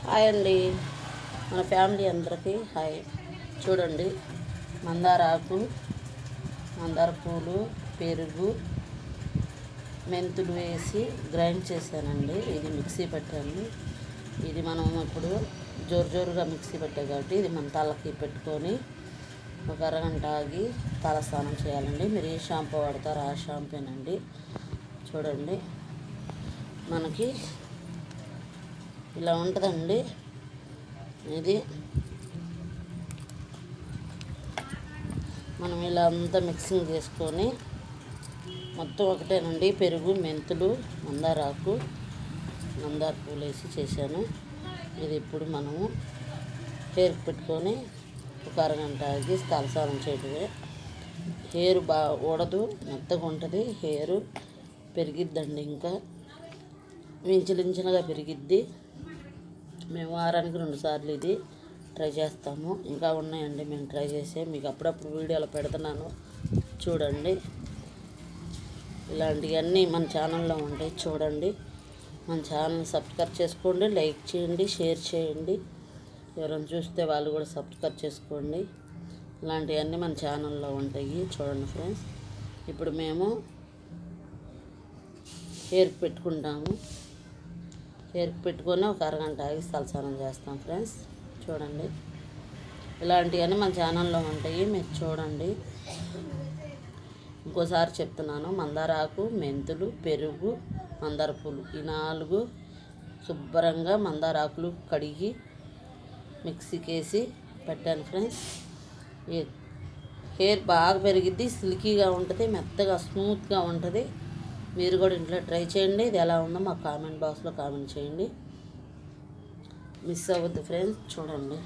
Hi అండి, మన family అందరికీ హాయ్. చూడండి, మందార ఆకు, మందార పూలు, పెరుగు, మెంతులు వేసి గ్రైండ్ చేశానండి. ఇది మిక్సీ పెట్టాను. ఇది మనం ఇప్పుడు జోరుగా మిక్సీ పెట్టాం కాబట్టి ఇది మన తలకి పెట్టుకొని ఒక అరగంట ఆగి తలస్నానం చేయాలండి. మీరు ఏ షాంపూ వాడతారో ఆ షాంపూనండి. చూడండి, మనకి ఇలా ఉంటుందండి. ఇది మనం ఇలా అంతా మిక్సింగ్ చేసుకొని మొత్తం ఒకటేనండి. పెరుగు, మెంతులు, మందారాకు, మందార పూలు వేసి చేశాను. ఇది ఇప్పుడు మనము హెయిర్కి పెట్టుకొని ఒక అరగంట ఆగి తలస్నానం చేయడమే. హెయిర్ బాగా ఊడదు, మెత్తగా ఉంటుంది. హెయిర్ పెరిగిద్దండి, ఇంకా మించులించులుగా పెరిగిద్ది. మేము వారానికి 2 సార్లు ఇది ట్రై చేస్తాము. ఇంకా ఉన్నాయండి మేము ట్రై చేసే, మీకు అప్పుడప్పుడు వీడియోలో పెడుతున్నాను చూడండి. ఇలాంటివన్నీ మన ఛానల్లో ఉంటాయి చూడండి. మన ఛానల్ సబ్స్క్రైబ్ చేసుకోండి, లైక్ చేయండి, షేర్ చేయండి. ఎవరైనా చూస్తే వాళ్ళు కూడా సబ్స్క్రైబ్ చేసుకోండి. ఇలాంటివన్నీ మన ఛానల్లో ఉంటాయి చూడండి ఫ్రెండ్స్. ఇప్పుడు మేము హెయిర్కి పెట్టుకుంటాము. హెయిర్కి పెట్టుకొని ఒక అరగంట ఆగి తలస్నానం చేస్తాం ఫ్రెండ్స్. చూడండి, ఇలాంటివన్నీ మన ఛానల్లో ఉంటాయి, మీరు చూడండి. ఇంకోసారి చెప్తున్నాను, మందార ఆకు, మెంతులు, పెరుగు, మందార పూలు, ఈ 4 శుభ్రంగా మందార ఆకులు కడిగి మిక్సీకి వేసి పెట్టాను ఫ్రెండ్స్. ఈ హెయిర్ బాగా పెరిగిద్ది, సిల్కీగా ఉంటుంది, మెత్తగా స్మూత్గా ఉంటుంది. మీరు కూడా ఇంట్లో ట్రై చేయండి. ఇది ఎలా ఉందో మాకు కామెంట్ బాక్స్లో కామెంట్ చేయండి. మిస్ అవ్వద్దు ఫ్రెండ్స్. చూడండి,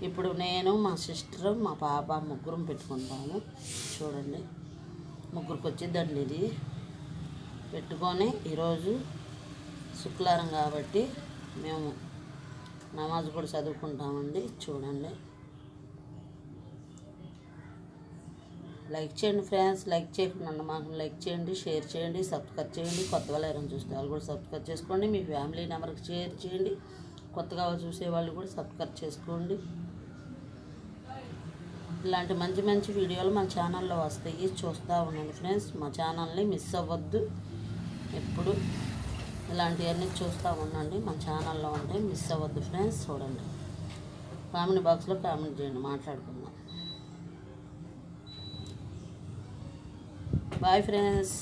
ఇప్పుడు నేను, మా సిస్టర్, మా పాప ముగ్గురం పెట్టుకుంటాము. చూడండి, ముగ్గురికి వచ్చిద్దండి ఇది పెట్టుకొని. ఈరోజు శుక్రవారం కాబట్టి మేము నమాజ్ కూడా చదువుకుంటామండి. చూడండి, లైక్ చేయండి ఫ్రెండ్స్. లైక్ చేయకుండా మాకు లైక్ చేయండి, షేర్ చేయండి, సబ్స్క్రైబ్ చేయండి. కొత్త వాళ్ళు ఎవరైనా చూస్తే వాళ్ళు కూడా సబ్స్క్రైబ్ చేసుకోండి. మీ ఫ్యామిలీ నెంబర్కి షేర్ చేయండి. కొత్తగా చూసే వాళ్ళు కూడా సబ్స్క్రైబ్ చేసుకోండి. ఇలాంటి మంచి మంచి వీడియోలు మన ఛానల్లో వస్తాయి, చూస్తూ ఉండండి ఫ్రెండ్స్. మా ఛానల్ని మిస్ అవ్వద్దు. ఎప్పుడు ఇలాంటివన్నీ చూస్తూ ఉండండి, మన ఛానల్లో ఉంటాయి, మిస్ అవ్వద్దు ఫ్రెండ్స్. చూడండి, కామెంట్ బాక్స్లో కామెంట్ చేయండి, మాట్లాడుకుందాం. Bye friends.